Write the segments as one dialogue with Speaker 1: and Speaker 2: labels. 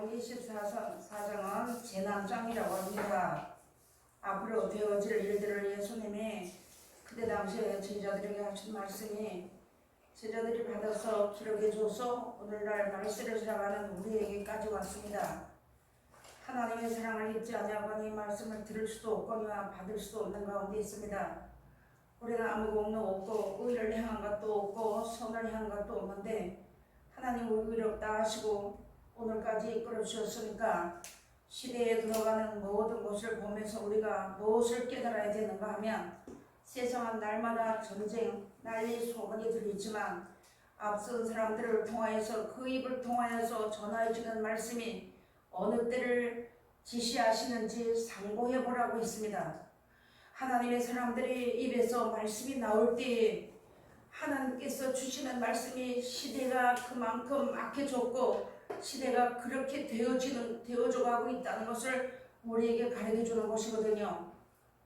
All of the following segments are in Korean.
Speaker 1: 마태복음 24장은 재난장이라고 합니다. 앞으로 되어질 일들을 예수님이 그때 당시에 제자들에게 하신 말씀이 제자들이 받아서 기록해줘서 오늘날 말세를 살아가는 우리에게까지 왔습니다. 하나님의 사랑을 잊지 아니하거니 말씀을 들을 수도 없거니와 받을 수도 없는 가운데 있습니다. 우리는 아무 공로 없고 의를 행한 것도 없고 선을 행한 것도 없는데 하나님은 의롭다 하시고 오늘까지 이끌어 주셨으니까 시대에 들어가는 모든 것을 보면서 우리가 무엇을 깨달아야 되는가 하면 세상은 날마다 전쟁, 난리, 소문이 들리지만 앞선 사람들을 통하여서 그 입을 통하여서 전하여 주는 말씀이 어느 때를 지시하시는지 상고해 보라고 했습니다. 하나님의 사람들이 입에서 말씀이 나올 때 하나님께서 주시는 말씀이 시대가 그만큼 악해졌고 시대가 그렇게 되어져가고 있다는 것을 우리에게 가르쳐 주는 것이거든요.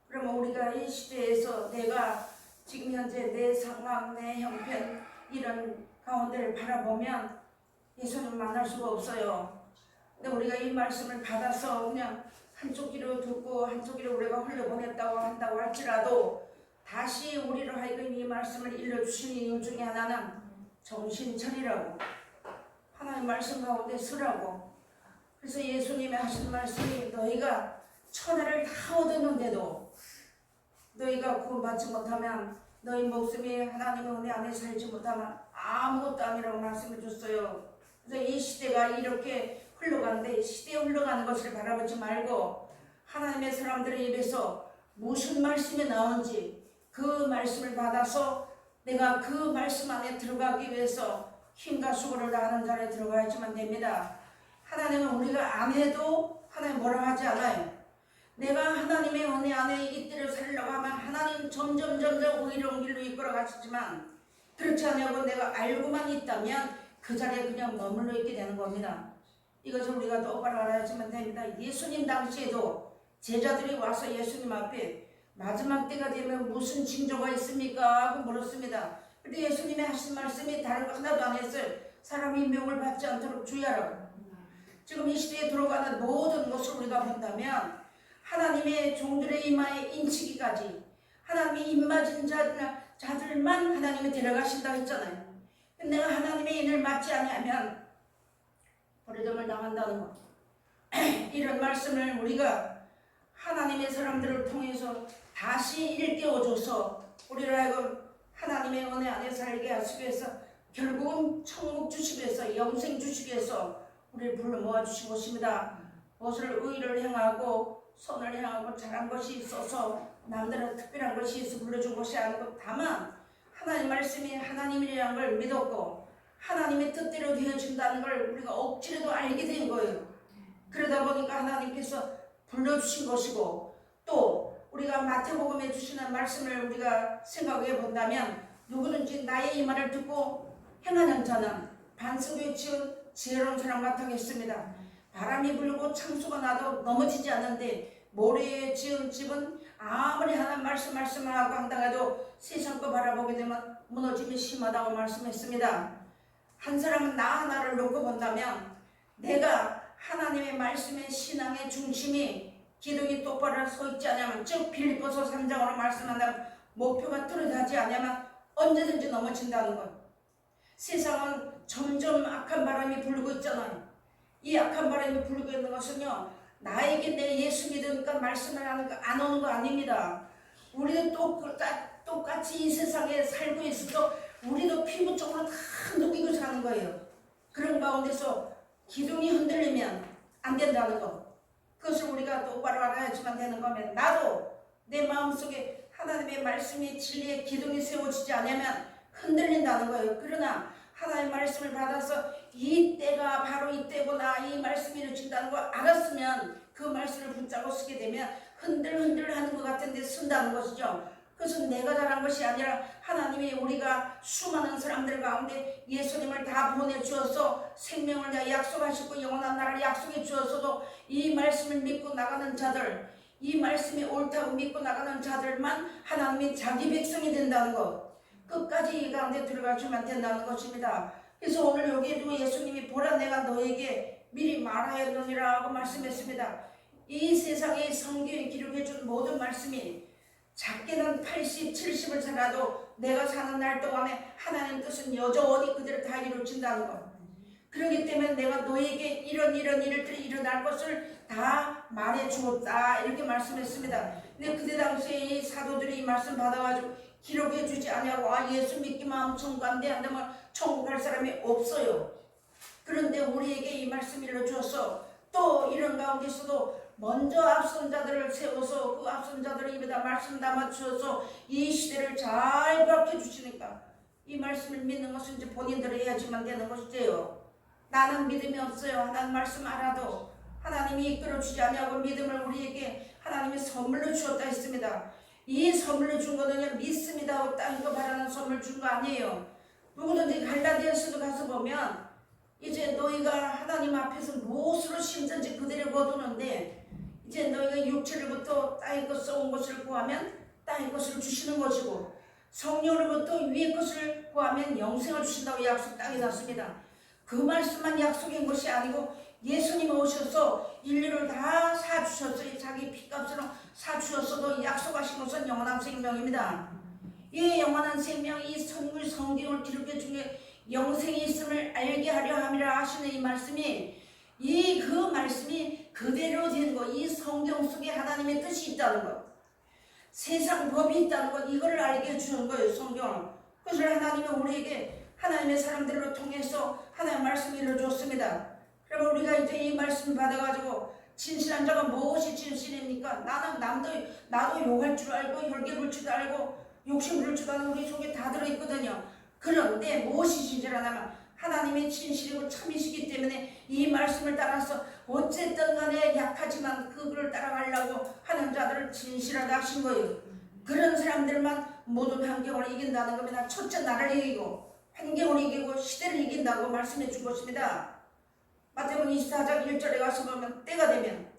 Speaker 1: 그러면 우리가 이 시대에서 내가 지금 현재 내 상황, 내 형편 이런 가운데를 바라보면 예수님 만날 수가 없어요. 근데 우리가 이 말씀을 받아서 그냥 한쪽 귀로 듣고 한쪽 귀로 우리가 흘려보냈다고 한다고 할지라도 다시 우리로 하여금 이 말씀을 일러주신 이유 중에 하나는 정신 차리라고, 하나님 말씀 가운데 서라고. 그래서 예수님이 하신 말씀이 너희가 천하를 다 얻었는데도 너희가 구원받지 못하면 너희 목숨이 하나님의 은혜 안에 살지 못하면 아무것도 아니라고 말씀해 줬어요. 그래서 이 시대가 이렇게 흘러가는데 시대에 흘러가는 것을 바라보지 말고 하나님의 사람들의 입에서 무슨 말씀이 나오는지 그 말씀을 받아서 내가 그 말씀 안에 들어가기 위해서 힘과 수고를 다하는 자리에 들어가야지만 됩니다. 하나님은 우리가 안 해도 하나님 뭐라 하지 않아요. 내가 하나님의 은혜 안에 이때를 살려고 하면 하나님 점점 의로운 길로 이끌어 가시지만 그렇지 않냐고 내가 알고만 있다면 그 자리에 그냥 머물러 있게 되는 겁니다. 이것을 우리가 똑바로 알아야지만 됩니다. 예수님 당시에도 제자들이 와서 예수님 앞에 마지막 때가 되면 무슨 징조가 있습니까? 하고 물었습니다. 근데 예수님이 하신 말씀이 다른 거 하나도 안 했어요. 사람이 미움을 받지 않도록 주의하라고. 지금 이 시대에 들어가는 모든 것을 우리가 본다면 하나님의 종들의 이마에 인치기까지 하나님이 입맞은 자들만 하나님이 데려가신다고 했잖아요. 근데 내가 하나님의 인을 맞지 아니하면 버리점을 당한다는 것. 이런 말씀을 우리가 하나님의 사람들을 통해서 다시 일깨워줘서 우리를 하여금 하나님의 은혜 안에 살게 하시기 위해서 결국은 천국 주시기 위해서 영생 주시기 위해서 우리를 불러 모아주신 것입니다. 무엇을 의를 행하고 선을 행하고 잘한 것이 있어서 남들은 특별한 것이 있어 불러준 것이 아니고 다만 하나님 말씀이 하나님이라는 걸 믿었고 하나님의 뜻대로 되어진다는 걸 우리가 억지로도 알게 된 거예요. 그러다 보니까 하나님께서 불러주신 것이고 또 우리가 마태복음에 주시는 말씀을 우리가 생각해 본다면 누구든지 나의 이 말을 듣고 행하는 자는 반석에 지은 지혜로운 사람 같겠습니다. 바람이 불고 창수가 나도 넘어지지 않는데 모래에 지은 집은 아무리 하나님 말씀을 하고 한다고 세상 거 바라보게 되면 무너짐이 심하다고 말씀했습니다. 한 사람은 나 하나를 놓고 본다면 내가 하나님의 말씀의 신앙의 중심이 기둥이 똑바로 서 있지 않으면 즉 빌립보서 3장으로 말씀한다면 목표가 뚜렷하지 않으면 언제든지 넘어진다는 것. 세상은 점점 악한 바람이 불고 있잖아요. 이 악한 바람이 불고 있는 것은요 나에게 내 예수 믿으니까 말씀을 하니까 안 오는 거 아닙니다. 우리도 똑같이 이 세상에 살고 있어도 우리도 피부적으로 다 느끼고 사는 거예요. 그런 가운데서 기둥이 흔들리면 안 된다는 것. 그것을 우리가 똑바로 알아야지만 되는 거면 나도 내 마음속에 하나님의 말씀이 진리의 기둥이 세워지지 않으면 흔들린다는 거예요. 그러나 하나님의 말씀을 받아서 이 때가 바로 이 때구나 이 말씀이 이루어진다는 걸 알았으면 그 말씀을 붙잡고 쓰게 되면 흔들흔들 하는 것 같은데 쓴다는 것이죠. 그것은 내가 잘한 것이 아니라 하나님이 우리가 수많은 사람들 가운데 예수님을 다 보내주어서 생명을 다 약속하시고 영원한 나라를 약속해 주었어도 이 말씀을 믿고 나가는 자들 이 말씀이 옳다고 믿고 나가는 자들만 하나님이 자기 백성이 된다는 것 끝까지 이 가운데 들어가주면 된다는 것입니다. 그래서 오늘 여기에 두고 예수님이 보라 내가 너에게 미리 말하였느니라 하고 말씀했습니다. 이 세상에 성경에 기록해준 모든 말씀이 작게는 80, 70을 살아도 내가 사는 날 동안에 하나님 뜻은 여전히 그대로 다 이루어진다는 것. 그렇기 때문에 내가 너에게 이런 일들이 일어날 것을 다 말해 주었다 이렇게 말씀했습니다. 근데 그때 당시에 이 사도들이 이 말씀 받아가지고 기록해 주지 않냐고 예수 믿기만 하면 천국 안 돼 한다면 천국 갈 사람이 없어요. 그런데 우리에게 이 말씀 일러주어서 또 이런 가운데서도 먼저 앞선 자들을 세워서 그 앞선 자들의 입에다 말씀 담아 주어서 이 시대를 잘 밝혀주시니까 이 말씀을 믿는 것은 이제 본인들이 해야지만 되는 것이지요. 나는 믿음이 없어요. 하나님 말씀 알아도 하나님이 이끌어주지 않냐고 믿음을 우리에게 하나님이 선물로 주었다 했습니다. 이 선물로 준 거는 믿습니다 하고 딴거 바라는 선물 준 거 아니에요. 누구든지 갈라디아서도 가서 보면 이제 너희가 하나님 앞에서 무엇으로 심든지 그대로 거두는데 이제 너희가 육체로부터 땅의 것 썩은 것을 구하면 땅의 것을 주시는 것이고 성령으로부터 위의 것을 구하면 영생을 주신다고 약속 땅에 놨습니다. 그 말씀만 약속인 것이 아니고 예수님 오셔서 인류를 다 사주셨어요. 자기 피값으로 사주셨어도 약속하신 것은 영원한 생명입니다. 이 영원한 생명, 이 성경을 기록해 중에 영생이 있음을 알게 하려 함이라 하시는 이 말씀이 그 말씀이 그대로 된 것, 이 성경 속에 하나님의 뜻이 있다는 것, 세상 법이 있다는 것, 이걸 알게 해주는 거예요. 성경을. 그것을 하나님은 우리에게 하나님의 사람들을 통해서 하나님의 말씀을 일러줬습니다. 그러면 우리가 이제 이 말씀을 받아가지고 진실한 자가 무엇이 진실입니까? 나도 욕할 줄 알고 혈기 부를 줄 알고 욕심 부를 줄 아는 우리 속에 다 들어있거든요. 그런데 무엇이 진실하냐면 하나님의 진실이고 참이시기 때문에 이 말씀을 따라서 어쨌든 간에 약하지만 그걸 따라가려고 하는 자들을 진실하다 하신 거예요. 그런 사람들만 모든 환경을 이긴다는 겁니다. 첫째 나를 이기고 환경을 이기고 시대를 이긴다고 말씀해 준 것입니다. 마태복음 24장 1절에 가서 보면 때가 되면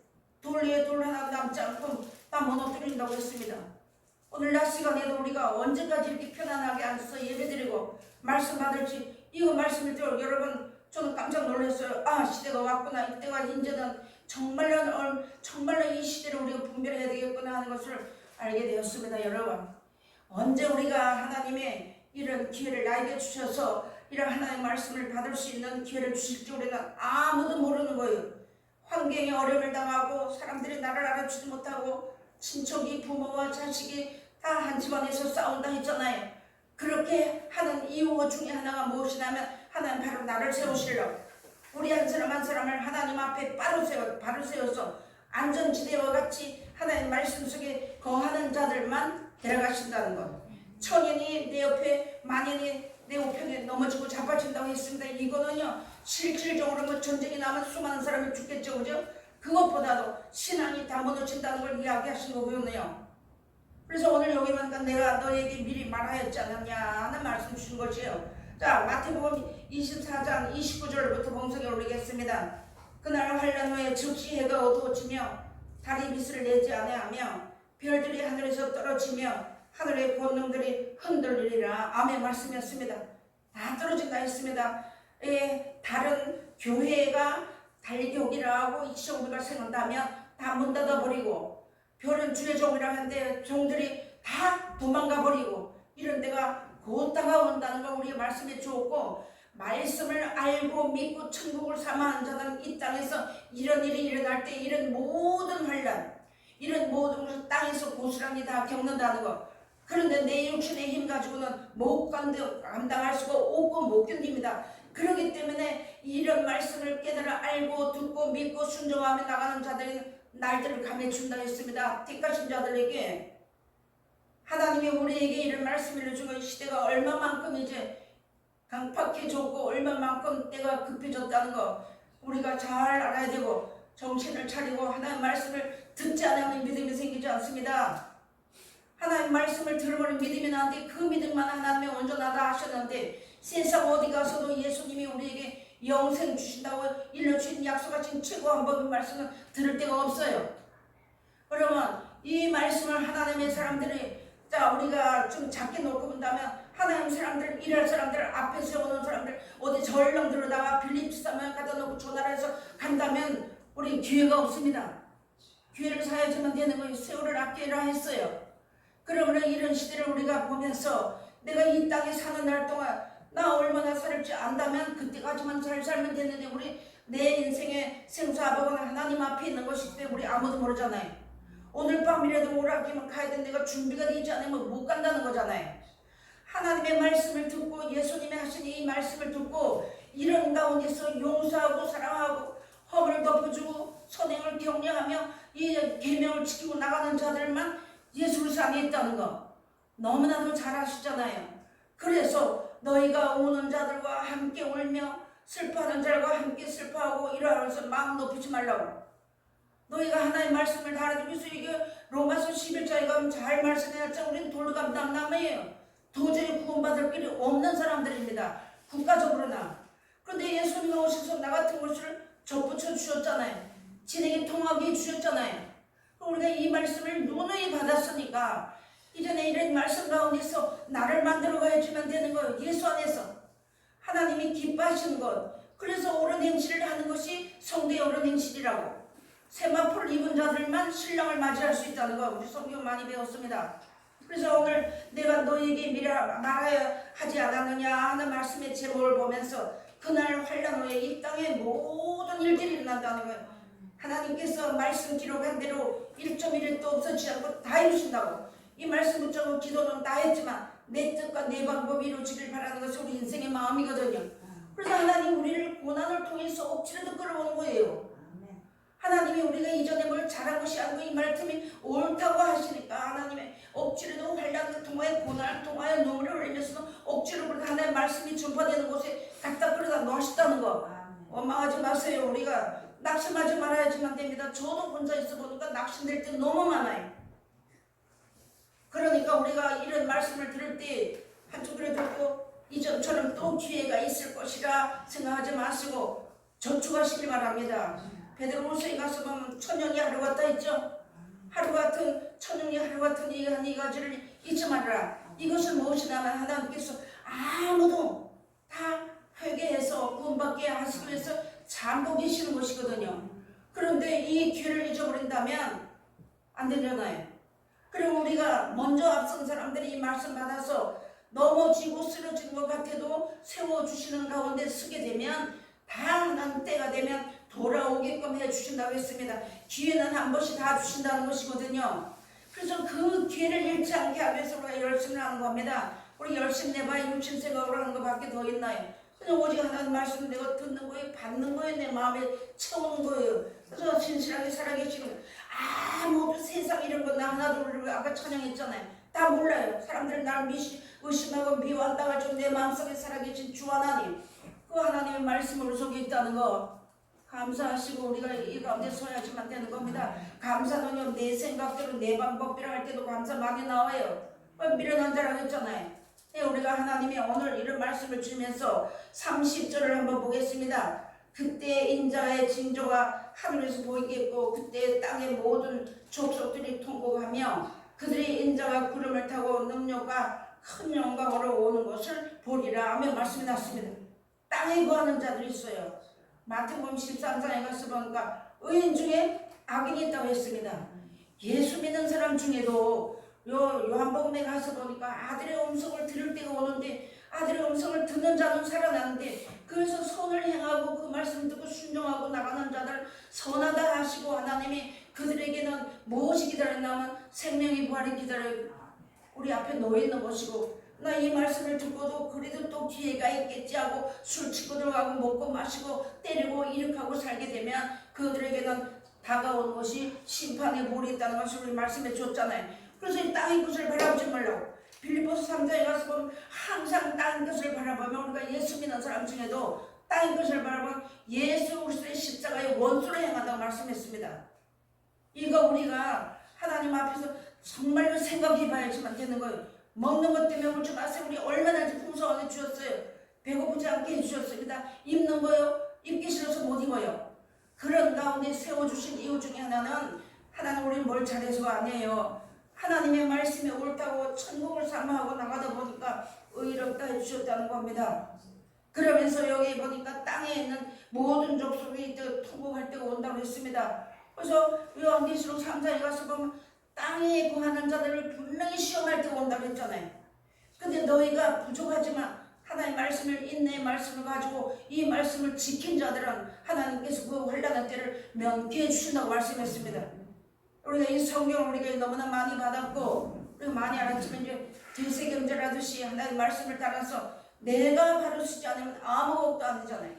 Speaker 1: 돌 위에 돌 하나 남지 않고 다 무너뜨린다고 했습니다. 오늘 낮 시간에도 우리가 언제까지 이렇게 편안하게 앉아서 예배드리고 말씀 받을지 이거 말씀을 들어 여러분 저는 깜짝 놀랐어요. 시대가 왔구나. 이때가 이제는 정말로 이 시대를 우리가 분별해야 되겠구나 하는 것을 알게 되었습니다. 여러분 언제 우리가 하나님의 이런 기회를 나에게 주셔서 이런 하나님의 말씀을 받을 수 있는 기회를 주실지 우리는 아무도 모르는 거예요. 환경에 어려움을 당하고 사람들이 나를 알아주지 못하고 친척이 부모와 자식이 다 한 집안에서 싸운다 했잖아요. 그렇게 하는 이유 중에 하나가 무엇이냐면 하나님 바로 나를 세우시려고 우리 한 사람 한 사람을 하나님 앞에 바로 세워서 안전지대와 같이 하나님 말씀 속에 거하는 자들만 데려가신다는 것. 천연이 내 옆에 만연이 내 우편에 넘어지고 자빠진다고 했습니다. 이거는요 실질적으로 전쟁이 나면 수많은 사람이 죽겠죠. 그죠? 그것보다도 신앙이 다 무너진다는 걸 이야기하신 거고요. 그래서 오늘 여기 보니까 내가 너에게 미리 말하였지 않았냐 하는 말씀 주신 것이에요. 자 마태복음 24장 29절부터 봉성에 올리겠습니다. 그날 환란 후에 즉시 해가 어두워지며 달이 빛을 내지 아니하며 별들이 하늘에서 떨어지며 하늘의 권능들이 흔들리리라. 아멘 말씀이었습니다. 다 떨어진다 했습니다. 다른 교회가 달교기라고 이시오비가 생각한다면 다 문 닫아버리고 별은 주의 종이라 하는데 종들이 다 도망가 버리고 이런 데가 곧 다가온다는 걸 우리가 말씀해 주었고 말씀을 알고 믿고 천국을 사모하는 자들은 이 땅에서 이런 일이 일어날 때 이런 모든 환란 이런 모든 것을 땅에서 고스란히 다 겪는다는 것. 그런데 내 육신의 힘 가지고는 못 감당할 수가 없고 못 견딥니다. 그렇기 때문에 이런 말씀을 깨달아 알고 듣고 믿고 순종하며 나가는 자들이 날들을 감해준다 했습니다. 택하신 자들에게 하나님이 우리에게 이런 말씀을 주고 시대가 얼마만큼 이제 강팍해졌고 얼마만큼 때가 급해졌다는 거 우리가 잘 알아야 되고 정신을 차리고 하나님의 말씀을 듣지 않으면 믿음이 생기지 않습니다. 하나님 말씀을 들어보는 믿음이 나는데 그 믿음만 하나님의 온전하다 하셨는데 세상 어디 가서도 예수님이 우리에게 영생 주신다고 일러주신 약속하신 최고한 법의 말씀을 들을 데가 없어요. 그러면 이 말씀을 하나님의 사람들이 우리가 좀 작게 놓고 본다면 하나님 사람들, 일할 사람들, 앞에 세우는 사람들, 어디 전령들로다가 빌립사면 갖다 놓고 전화를 해서 간다면 우리 기회가 없습니다. 기회를 사야지만 되는 거예요. 세월을 아끼라 했어요. 그러면 이런 시대를 우리가 보면서 내가 이 땅에 사는 날 동안 나 얼마나 살을지 안다면 그때까지만 잘 살면 되는데 우리 내 인생의 생사박은 하나님 앞에 있는 것이기 때문에 우리 아무도 모르잖아요. 오늘 밤이라도 오락기만 가야 되는데 내가 준비가 되지 않으면 못 간다는 거잖아요. 하나님의 말씀을 듣고 예수님이 하신 이 말씀을 듣고 이런 가운데서 용서하고 사랑하고 허물을 덮어주고 선행을 격려하며 이 계명을 지키고 나가는 자들만 예수 그리스도 안에 있다는 거 너무나도 잘 아시잖아요. 그래서 너희가 우는 자들과 함께 울며 슬퍼하는 자들과 함께 슬퍼하고 이러면서 마음 높이지 말라고. 너희가 하나님의 말씀을 다 알아듣고 있어. 이게 로마서 11장에 가면 잘 말씀해놨죠. 우리는 돌감남남이에요. 도저히 구원받을 길이 없는 사람들입니다. 국가적으로나. 그런데 예수님이 오셔서 나 같은 것을 접붙여 주셨잖아요. 진행이 통하게 주셨잖아요. 우리가 이 말씀을 누누이 받았으니까 이전에 이런 말씀 가운데서 나를 만들어 가야지만 되는 거예요. 예수 안에서 하나님이 기뻐하시는 것. 그래서 옳은 행실을 하는 것이 성도의 옳은 행실이라고. 세마포를 입은 자들만 신랑을 맞이할 수 있다는 거 우리 성경 많이 배웠습니다. 그래서 오늘 내가 너에게 말하여 하지 않았느냐 하는 말씀의 제목을 보면서 그날 환란 후에 이 땅의 모든 일들이 일어난다는 거예요. 하나님께서 말씀 기록한 대로 1.1도 없어지지 않고 다 이루신다고. 이 말씀 붙잡고 기도는 다 했지만 내 뜻과 내 방법이 이루어지길 바라는 것이 우리 인생의 마음이거든요. 그래서 하나님 우리를 고난을 통해서 억지로도 끌어오는 거예요. 하나님이 우리가 이전에 뭘 잘한 것이 아니고 이 말씀이 옳다고 하시니까 하나님의 억지로도 환란을 통하여 고난을 통하여 눈물을 흘리면서도 억지로 그렇게 하나님의 말씀이 전파되는 곳에 갖다 끌어다 놓으셨다는 거. 원망하지 마세요. 우리가 낙심하지 말아야지만 됩니다. 저도 혼자 있어 보니까 낙심될 때 너무 많아요. 그러니까 우리가 이런 말씀을 들을 때 한쪽으로 듣고 이전처럼 또 기회가 있을 것이라 생각하지 마시고 저축하시기 바랍니다. 베드로후서에 가서 보면 천년이 하루 같다 했죠. 하루 같은 천년이 하루 같은 이 가지를 잊지 말아라. 이것은 무엇이냐면 하나님께서 아무도 다 회개해서 구원받게 하시기 위해서 잠고 계시는 것이거든요. 그런데 이 기회를 잊어버린다면 안 되잖아요. 그리고 우리가 먼저 앞선 사람들이 이 말씀 받아서 넘어지고 쓰러지는 것 같아도 세워주시는 가운데 서게 되면 다 하나님 때가 되면 돌아오게끔 해주신다고 했습니다. 기회는 한 번씩 다 주신다는 것이거든요. 그래서 그 기회를 잃지 않게 하기 위해서 우리가 열심을 하는 겁니다. 우리 열심 내봐야 육신 생각을 하는 것밖에 더 있나요? 그냥 오직 하나님 말씀을 내가 듣는 거예요. 받는 거예요. 내 마음에 채우는 거예요. 그래서 진실하게 살아계시는 거예요. 아무도 세상 이런 거 나 하나도 모르고 아까 찬양했잖아요. 다 몰라요. 사람들이 나를 의심하고 미워한다고 내 마음속에 살아계신 주 하나님, 그 하나님의 말씀으로 속에 있다는 거 감사하시고 우리가 이 가운데 서야지만 되는 겁니다. 감사는요, 내 생각대로 내 방법대로 할 때도 감사 많이 나와요. 미련한 자라고 했잖아요. 우리가 하나님이 오늘 이런 말씀을 주면서 30절을 한번 보겠습니다. 그때 인자의 징조가 하늘에서 보이겠고 그때 땅의 모든 족속들이 통곡하며 그들의 인자가 구름을 타고 능력과 큰 영광으로 오는 것을 보리라 하며 말씀이 났습니다. 땅에 거하는 자들이 있어요. 마태복음 13장에 가서 보니까 의인 중에 악인이 있다고 했습니다. 예수 믿는 사람 중에도 요한복음에 가서 보니까 아들의 음성을 들을 때가 오는데 아들의 음성을 듣는 자는 살아나는데 그래서 선을 행하고 그 말씀 듣고 순종하고 나가는 자들 선하다 하시고 하나님이 그들에게는 무엇이 기다렸냐면 생명의 부활이 기다려 우리 앞에 놓여있는 것이고 나 이 말씀을 듣고도 그래도 또 기회가 있겠지 하고 술 치고 들어가고 먹고 마시고 때리고 일으키고 살게 되면 그들에게는 다가오는 것이 심판의 볼이 있다는 것을 우리 말씀해 줬잖아요. 그래서 이 땅의 것을 바라보지 말라고. 빌립보서 3장에 가서 보면 항상 땅의 것을 바라보면 우리가 예수 믿는 사람 중에도 땅의 것을 바라보면 예수 그리스도의 십자가의 원수로 행한다고 말씀했습니다. 이거 우리가 하나님 앞에서 정말로 생각해 봐야지만 되는 거예요. 먹는 것 때문에 울지 마세요. 우리 얼마나 풍성하게 주셨어요. 배고프지 않게 해주셨습니다. 입는 거요. 입기 싫어서 못 입어요. 그런 가운데 세워주신 이유 중에 하나는 하나님 우리 뭘 잘해서가 아니에요. 하나님의 말씀이 옳다고 천국을 사모하고 나가다 보니까 의롭다 해주셨다는 겁니다. 그러면서 여기 보니까 땅에 있는 모든 족속이 통곡할 때가 온다고 했습니다. 그래서 요한계시록 3장에 가서 보면 땅에 구하는 자들을 분명히 시험할 때가 온다고 했잖아요. 근데 너희가 부족하지만 하나님의 말씀을, 인내의 말씀을 가지고 이 말씀을 지킨 자들은 하나님께서 그 환난의 때를 면피해 주신다고 말씀했습니다. 우리가 이 성경을 우리가 너무나 많이 받았고 우리가 많이 알았지만 이제 되새김질하듯이 하나님의 말씀을 따라서 내가 바로 쓰지 않으면 아무것도 아니잖아요.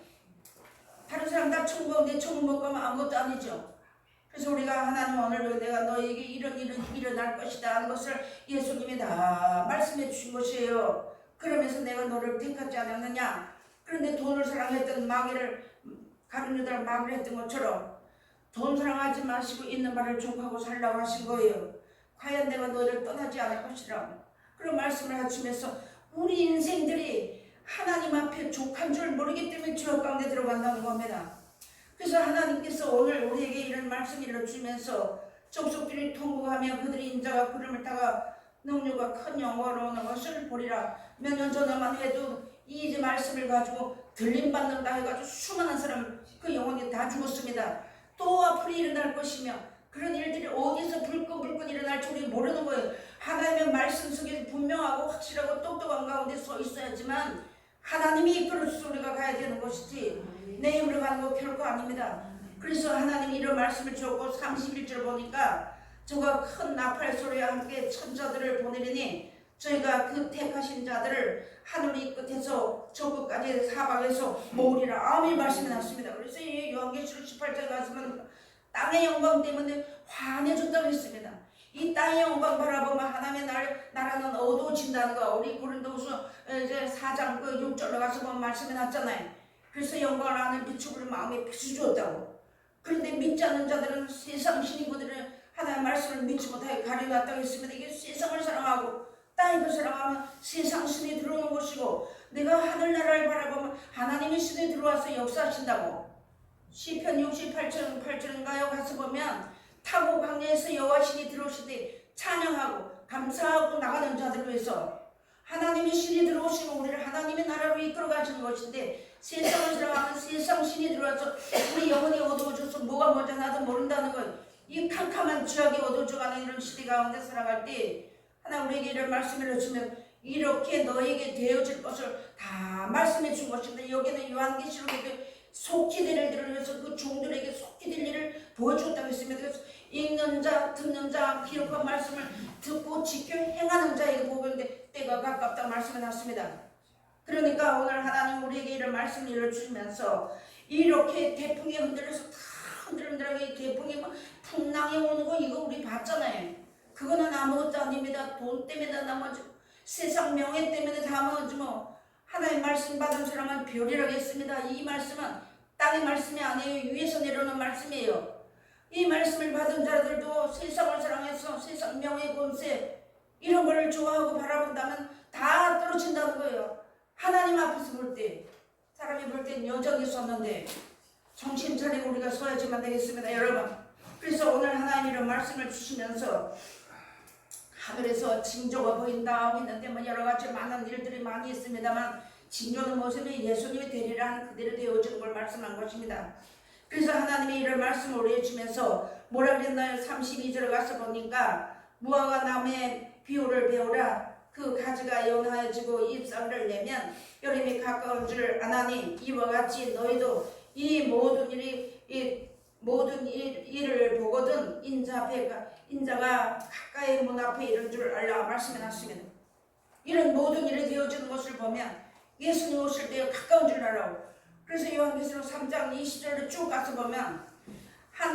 Speaker 1: 다른 사람 다 천국, 내 천국 못 가면 아무것도 아니죠. 그래서 우리가 하나님 오늘 내가 너에게 이런 일이 일어날 것이다 하는 것을 예수님이 다 말씀해 주신 것이에요. 그러면서 내가 너를 택하지 않았느냐. 그런데 돈을 사랑했던 마귀를 가룟 유다를 마귀를 했던 것처럼 돈 사랑하지 마시고 있는 말을 족하고 살라고 하신 거예요. 과연 내가 너를 떠나지 않을 것이라 그런 말씀을 하시면서 우리 인생들이 하나님 앞에 족한 줄 모르기 때문에 지옥 가운데 들어간다는 겁니다. 그래서 하나님께서 오늘 우리에게 이런 말씀을 주면서 족속들이 통곡하며 그들이 인자가 구름을 타가 능력과 큰 영광으로 오는 것을 보리라. 몇 년 전에만 해도 이 말씀을 가지고 들림받는다 해가지고 수많은 사람 그 영혼이 다 죽었습니다. 또 앞으로 일어날 것이며 그런 일들이 어디서 불끈불끈 일어날지 우리 모르는 거예요. 하나님의 말씀 속에 분명하고 확실하고 똑똑한 가운데 서 있어야지만 하나님이 이끌어줘서 우리가 가야 되는 것이지 내 힘으로 가는 거 결코 아닙니다. 그래서 하나님이 이런 말씀을 주었고 31절 보니까 저가 큰 나팔 소리와 함께 천사들을 보내리니 저희가 그 택하신 자들을 하늘 이 끝에서 저 끝까지 사방에서 모으리라. 아멘 말씀이 났습니다. 그래서 이 요한계시록 18장에 가서는 땅의 영광 때문에 환해졌다고 했습니다. 이 땅의 영광 바라보면 하나님의 나라는 어두워진다는 거 우리 고린도후서 4장 그 6절로 가서 보면 말씀이 났잖아요. 그래서 영광을 아는 빛이 우리 마음에 빛이 주었다고. 그런데 믿지 않는 자들은 세상 신이고들은 하나님의 말씀을 믿지 못하게 가려놨다고 했습니다. 이게 세상을 사랑하고 땅의 것을 사랑하면 세상 신이 들어오는 것이고 내가 하늘나라를 바라보면 하나님의 신이 들어와서 역사하신다고. 시편 68편 8절인가요? 가서 보면 타고 광야에서 여호와 신이 들어오시되 찬양하고 감사하고 나가는 자들을 위해서 하나님의 신이 들어오시면 우리를 하나님의 나라로 이끌어 가시는 것인데 세상을 사랑하면 세상 신이 들어와서 우리 영혼이 어두워져서 뭐가 뭔지 나도 모른다는 것. 이 캄캄한 죄악이 어두워져가는 이런 시대 가운데 살아갈 때 하나님 우리에게 이런 말씀을 해주면 이렇게 너에게 되어질 것을 다 말씀해 준 것인데 여기는 요한계시록에 속히 될 일들을 위해서 그 종들에게 속히 될 일을 보여주었다고 했습니다. 그래서 읽는 자, 듣는 자, 기록한 말씀을 듣고 지켜 행하는 자에게 복인데 때가 가깝다고 말씀해 놨습니다. 그러니까 오늘 하나님 우리에게 이런 말씀을 일러주시면서 이렇게 태풍이 흔들려서 다 흔들흔들하게 태풍이 막 풍랑이 오는 거 이거 우리 봤잖아요. 그거는 아무것도 아닙니다. 돈 때문에 다 넘어지고 세상 명예 때문에 다 넘어지고 하나님 말씀 받은 사람은 별이라겠습니다. 이 말씀은 땅의 말씀이 아니에요. 위에서 내려오는 말씀이에요. 이 말씀을 받은 자들도 세상을 사랑해서 세상 명예 권세 이런 걸 좋아하고 바라본다면 다 떨어진다는 거예요. 하나님 앞에서 볼 때 사람이 볼 땐 여전히 섰는데 정신 차리고 우리가 서야지만 되겠습니다. 여러분 그래서 오늘 하나님 이런 말씀을 주시면서 하늘에서 징조가 보인다 하고 있는데 뭐 여러 가지 많은 일들이 많이 있습니다만 징조는 무엇이면 예수님이 되리라 하는 그대로 되어지는 걸 말씀한 것입니다. 그래서 하나님이 이런 말씀을 우리에게 주면서 뭐라 그랬나요? 32절에 가서 보니까 무화과 나무의 비유를 배우라. 그 가지가 연하여지고 잎사귀를 내면 여름이 가까운 줄 아나니 이와 같이 너희도 이 모든 일을 보거든 인자가 가까이 문 앞에 이른 줄 알라 말씀해 놨습니다. 이런 모든 일이 되어지는 것을 보면 예수님 오실 때 가까운 줄 알라고. 그래서 요한계시록 3장 20절로 쭉 가서 보면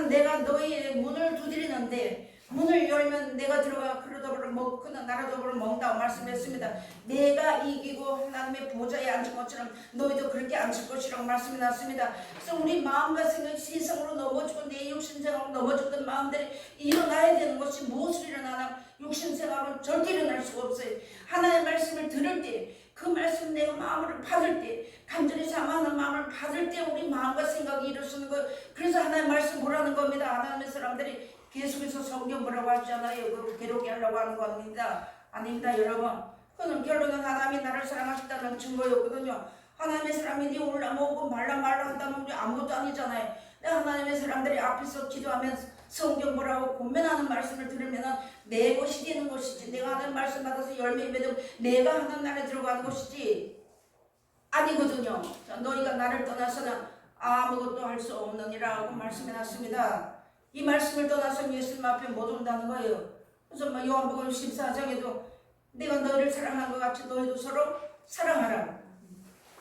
Speaker 1: 내가 너희의 문을 두드리는데 문을 열면 내가 들어가 그러더불을 먹고 나라더불을 먹는다고 말씀했습니다. 내가 이기고 하나님의 보좌에 앉은 것처럼 너희도 그렇게 앉을 것이라고 말씀이 났습니다. 그래서 우리 마음과 생각이 세상으로 넘어지고 내 육신생활로 넘어졌던 마음들이 일어나야 되는 것이 무엇을 일어나나 육신생활은 절대 일어날 수가 없어요. 하나님의 말씀을 들을 때 그 말씀 내가 마음을 받을 때 간절히 사모하는 마음을 받을 때 우리 마음과 생각이 일어서는 거예요. 그래서 하나님의 말씀 보라는 겁니다. 하나님의 사람들이 계속해서 성경 뭐라고 하잖아요. 그걸 괴롭게 하려고 하는 겁니다. 아닙니다 여러분. 그는 결론은 하나님이 나를 사랑하셨다는 증거였거든요. 하나님의 사람이 네 올라오고 말라 한다면 우리 아무것도 아니잖아요. 하나님의 사람들이 앞에서 기도하면서 성경 보라고 고면하는 말씀을 들으면 내 것이 되는 것이지, 내가 하는 말씀 받아서 열매 맺으면 내가 하는 날에 들어가는 것이지 아니거든요. 너희가 나를 떠나서는 아무것도 할 수 없느니라고 말씀해놨습니다. 이 말씀을 떠나서 예수님 앞에 못 온다는 거예요. 그래서 요한복음 14장에도 내가 너희를 사랑한 것 같이 너희도 서로 사랑하라.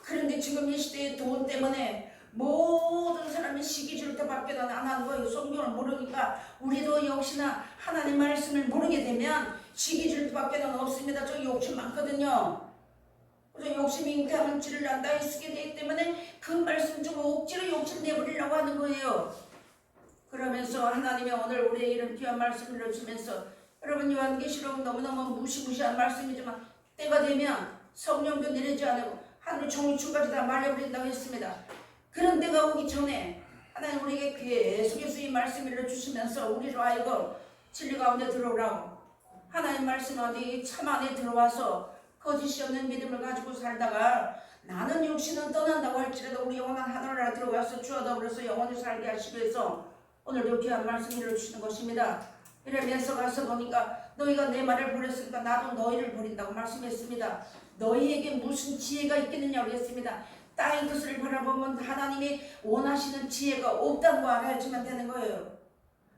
Speaker 1: 그런데 지금 이 시대의 돈 때문에 모든 사람이 시기질투 밖에 안 하는 거예요. 성경을 모르니까 우리도 역시나 하나님 말씀을 모르게 되면 시기질투 밖에는 없습니다. 저 욕심 많거든요. 그래서 욕심이 잉태하면 쥐를 난다 쓰게 되기 때문에 그 말씀 중 억지로 욕심 내버리려고 하는 거예요. 그러면서 하나님이 오늘 우리의 이런 귀한 말씀을 주면서, 여러분 요한계시록은 너무너무 무시무시한 말씀이지만 때가 되면 성령도 내리지 않고 하늘 종이춤까지 다 말려버린다고 했습니다. 그런 때가 오기 전에 하나님 우리에게 계속해서 이 말씀을 주시면서 우리로 하여금 진리 가운데 들어오라고, 하나님 말씀 어디 참 안에 들어와서 거짓이 없는 믿음을 가지고 살다가 나는 육신은 떠난다고 할지라도 우리 영원한 하늘나라 들어가서 주와 더불어서 영원히 살게 하시기 위해서 오늘도 귀한 말씀을 주시는 것입니다. 이러면서 가서 보니까 너희가 내 말을 버렸으니까 나도 너희를 버린다고 말씀했습니다. 너희에게 무슨 지혜가 있겠느냐고 했습니다. 땅의 것을 바라보면 하나님이 원하시는 지혜가 없다는 거 알아야지만 되는 거예요.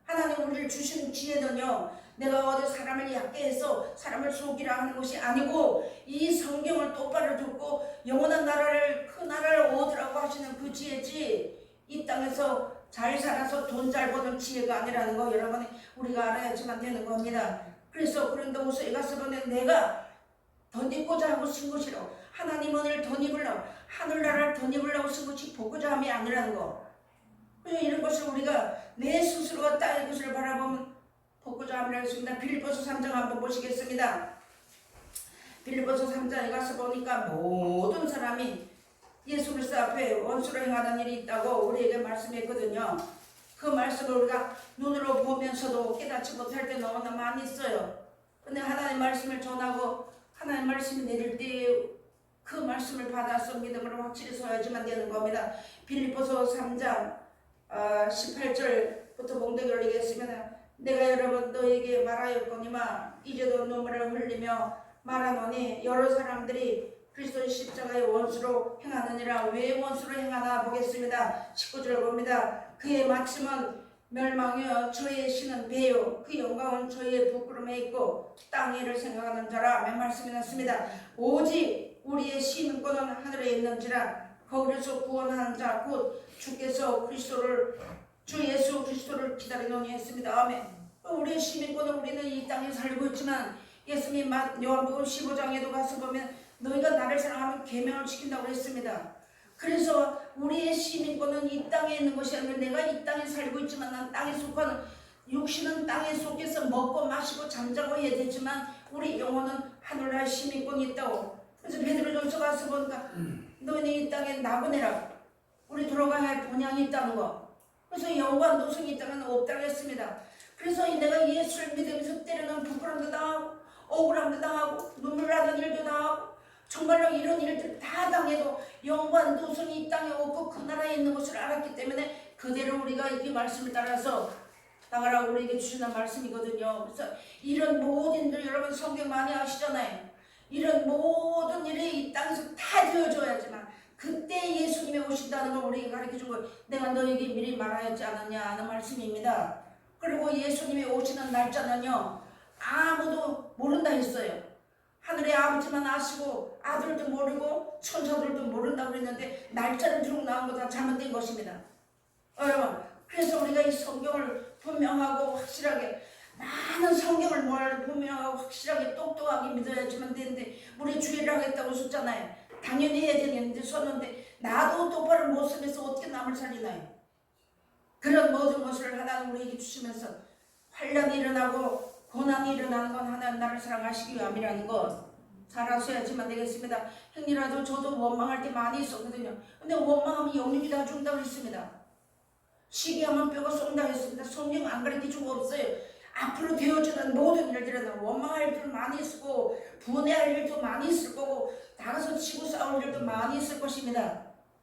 Speaker 1: 하나님 우리를 주시는 지혜는요, 내가 어디 사람을 얕게 해서 사람을 속이라 하는 것이 아니고 이 성경을 똑바로 듣고 영원한 나라를, 그 나라를 얻으라고 하시는 그 지혜지, 이 땅에서 잘 살아서 돈 잘 버는 지혜가 아니라는 거 여러분이 우리가 알아야지만 되는 겁니다. 그래서 고린도후서에 가서 보면 내가 덧입고자 하고 쓴 것이로 하나님 은혜를 덧입으려고, 하늘나라를 덧입으려고 쓴 것이 보고자 함이 아니라는 거. 이런 것을 우리가 내 스스로가 땅의 것을 바라보면 보고자 함이라고 했습니다. 빌립보서 3장 한번 보시겠습니다. 빌립보서 3장에 가서 보니까 모든 사람이 예수 그리스도 앞에 원수로 행하는 일이 있다고 우리에게 말씀했거든요. 그 말씀을 우리가 눈으로 보면서도 깨닫지 못할 때 너무나 많이 있어요. 근데 하나님 말씀을 전하고 하나님 말씀이 내릴 때 그 말씀을 받아서 믿음으로 확실히 서야지만 되는 겁니다. 빌립보서 3장 18절부터 봉독이 올리겠습니다. 내가 여러분 너에게 말하였거니와 이제도 눈물을 흘리며 말하노니 여러 사람들이 그리스도의 십자가의 원수로 행하느니라. 왜 원수로 행하나 보겠습니다. 19절 봅니다. 그의 마침은 멸망이여 저의 신은 배요 그 영광은 저의 부끄러움에 있고 땅 일을 생각하는 자라. 맨 말씀이 났습니다. 오직 우리의 시민권은 하늘에 있는지라. 거기서 구원하는 자 곧 주께서 그리스도를, 주 예수 그리스도를 기다리노니 했습니다. 아멘. 우리의 시민권은 우리는 이 땅에 살고 있지만 예수님 요한복음 15장에도 가서 보면 너희가 나를 사랑하면 계명을 지킨다고 했습니다. 그래서 우리의 시민권은 이 땅에 있는 것이 아니라 내가 이 땅에 살고 있지만 난 땅에 속하는, 육신은 땅에 속해서 먹고 마시고 잠자고 해야 되지만 우리 영혼은 하늘나라의 시민권이 있다고. 그래서 베드로전서 가서 보니까 너희는 이 땅에 나그네라고, 우리 돌아가야 할 본향이 있다는 거. 그래서 영원 노성이 있다면 없다고 했습니다. 그래서 내가 예수를 믿으면서 때로는 부끄럼도 당하고 억울함도 당하고 눈물 나는 일도 당하고 정말로 이런 일들 다 당해도 영원 노성이 이 땅에 없고 그 나라에 있는 것을 알았기 때문에 그대로 우리가 이 말씀을 따라서 나가라고 우리에게 주시는 말씀이거든요. 그래서 이런 모든 일, 여러분 성경 많이 아시잖아요. 이런 모든 일이 이 땅에서 다 되어져야지만 그때 예수님이 오신다는 걸 우리에게 가르쳐주고 내가 너에게 미리 말하였지 않았냐 하는 말씀입니다. 그리고 예수님이 오시는 날짜는요 아무도 모른다 했어요. 하늘의 아버지만 아시고 아들도 모르고 천사들도 모른다고 그랬는데 날짜를 들고 나온 거 다 잘못된 것입니다. 여러분, 그래서 우리가 이 성경을 분명하고 확실하게, 많은 성경을 분명하고 확실하게 똑똑하게 믿어야지만 되는데 우리 주의를 하겠다고 썼잖아요. 당연히 해야 되는데 썼는데 나도 똑바로 못 쓰면서 어떻게 남을 살리나요? 그런 모든 것을 하나님 우리에게 주시면서 환란이 일어나고 고난이 일어나는 건 하나님 나를 사랑하시기 위함이라는 것 잘 아셔야지만 되겠습니다. 형님이라도 저도 원망할 때 많이 있었거든요. 근데 원망하면 영육이 다 죽는다고 했습니다. 시기하면 뼈가 쏜다고 했습니다. 성경 안 가르쳐주고 없어요. 앞으로 되어지는 모든 일들은 원망할 일도 많이 있을 거고 분해할 일도 많이 있을 거고 나가서 치고 싸울 일도 많이 있을 것입니다.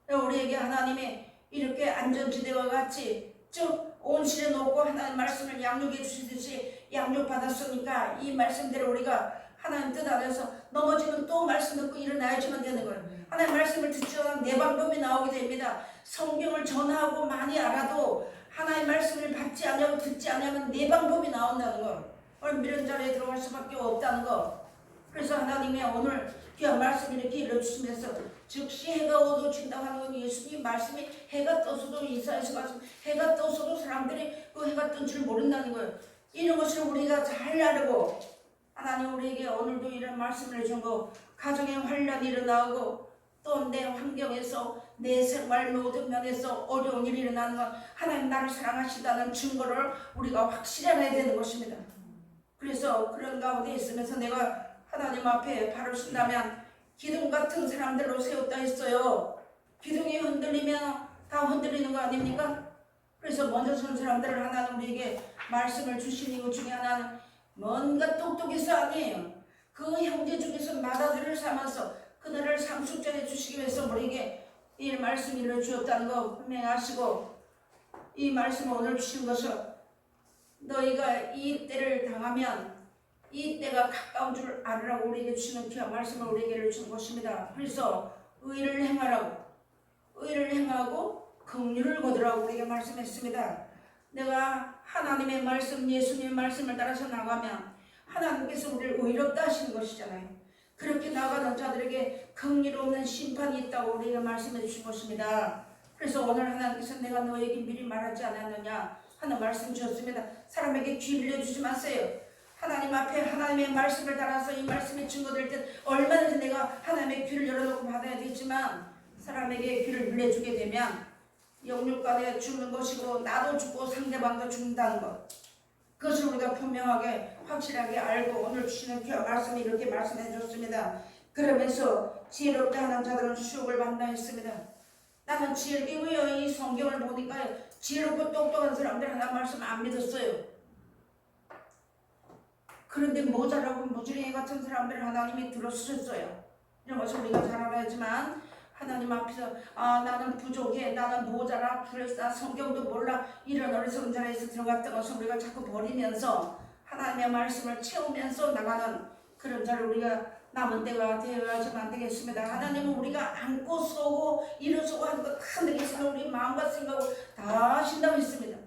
Speaker 1: 우리에게 하나님의 이렇게 안전지대와 같이 즉 온실에 놓고 하나님 말씀을 양육해 주시듯이 양육받았으니까 이 말씀대로 우리가 하나님 뜻 안에서 넘어지면 또 말씀 듣고 일어나야지만 되는 거예요. 하나님 말씀을 듣지 않으면 내 방법이 나오게 됩니다. 성경을 전하고 많이 알아도 하나님 말씀을 받지 않냐고 듣지 않냐면 내 방법이 나온다는 거. 오늘 미련 자리에 들어갈 수밖에 없다는 거. 그래서 하나님의 오늘 귀한 말씀 이렇게 일러주시면서 즉시 해가 어두워진다고 하는 건 예수님 말씀이 해가 떠서도 이사야서 말씀 해가 떠서도 사람들이 그 해가 뜬 줄 모른다는 거예요. 이런 것을 우리가 잘 알고 하나님 우리에게 오늘도 이런 말씀을 해준 거 가정에 환란이 일어나고 또 내 환경에서 내 생활 모든 면에서 어려운 일이 일어나는 건 하나님 나를 사랑하시다는 증거를 우리가 확실히 알아야 되는 것입니다. 그래서 그런 가운데 있으면서 내가 하나님 앞에 발을 쓴다면 기둥 같은 사람들로 세웠다 했어요. 기둥이 흔들리면 다 흔들리는 거 아닙니까? 그래서 먼저 선 사람들을 하나님 우리에게 말씀을 주신 이유 중에 하나는 뭔가 똑똑해서 아니에요. 그 형제 중에서 맏아들을 삼아서 그들을 상속전해 주시기 위해서 우리에게 이 말씀을 일러주었다는 거 분명하시고 이 말씀을 오늘 주신 것은 너희가 이 때를 당하면 이 때가 가까운 줄 알으라고 우리에게 주시는 귀한 말씀을 우리에게 일러준 것입니다. 그래서 의를 행하라고 의를 행하고 긍휼을 거두라고 우리에게 말씀했습니다. 내가 하나님의 말씀 예수님의 말씀을 따라서 나가면 하나님께서 우리를 의롭다 하시는 것이잖아요. 그렇게 나가는 자들에게 긍휼 없는 심판이 있다고 우리에게 말씀해 주신 것입니다. 그래서 오늘 하나님께서 내가 너에게 미리 말하지 않았느냐 하는 말씀 주셨습니다. 사람에게 귀 빌려주지 마세요. 하나님 앞에 하나님의 말씀을 따라서 이 말씀이 증거될 때 얼마든지 내가 하나님의 귀를 열어놓고 받아야 되지만 사람에게 귀를 빌려주게 되면 영육간에 죽는 것이고 나도 죽고 상대방도 죽는다는 것, 그것을 우리가 분명하게 확실하게 알고 오늘 주시는 귀한 말씀이 이렇게 말씀해 줬습니다. 그러면서 지혜롭다 하는 자들은 수욕을 받는다 했습니다. 나는 지혜로워요. 이 성경을 보니까 지혜롭고 똑똑한 사람들 하나 말씀 안 믿었어요. 그런데 모자라고 무지랭이 같은 사람들 하나님이 들어주셨어요. 이런 것을 우리가 잘 알아야지만 하나님 앞에서 나는 부족해, 나는 모자라, 그래서 성경도 몰라 이런 어리석은 자리에서 들어갔던 것을 우리가 자꾸 버리면서 하나님의 말씀을 채우면서 나가는 그런 자를 우리가 남은 때가 되어야지만 안 되겠습니다. 하나님은 우리가 안고 쏘고 일어서고 하는 것 하늘에 있으면 우리 마음과 생각을 다 하신다고 했습니다.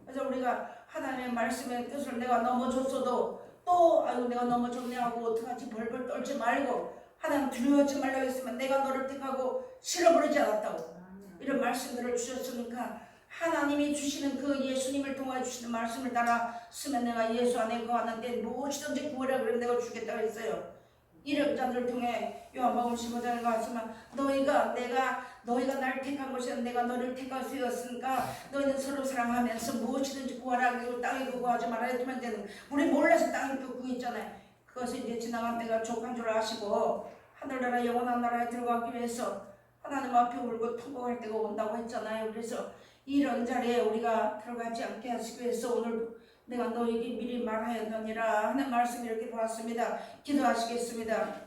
Speaker 1: 그래서 우리가 하나님의 말씀의 뜻을 내가 넘어졌어도 또 아이고 내가 넘어졌네 하고 어떡하지 벌벌 떨지 말고 하나님 두려워하지 말라고 했으면 내가 너를 택하고 실어버리지 않았다고 이런 말씀들을 주셨으니까 하나님이 주시는 그 예수님을 통하여 주시는 말씀을 따라 쓰면 내가 예수 안에 거하는데 무엇이든지 구하라 그러면 내가 주겠다고 했어요. 이런 자들을 통해 요한복음 15장에 가서만 너희가 날 택한 것이 아니라 내가 너를 택하였으니까 너희는 서로 사랑하면서 무엇이든지 구하라. 그리고 땅에 구하지 말아야 되는 우리 몰라서 땅에 구했잖아요. 그것을 이제 지나간 때가 족한 줄 아시고 하늘나라 영원한 나라에 들어가기 위해서 하나님 앞에 울고 통곡할 때가 온다고 했잖아요. 그래서 이런 자리에 우리가 들어가지 않게 하시기 위해서 오늘 내가 너에게 미리 말하였느니라 하는 말씀 이렇게 보았습니다. 기도하시겠습니다.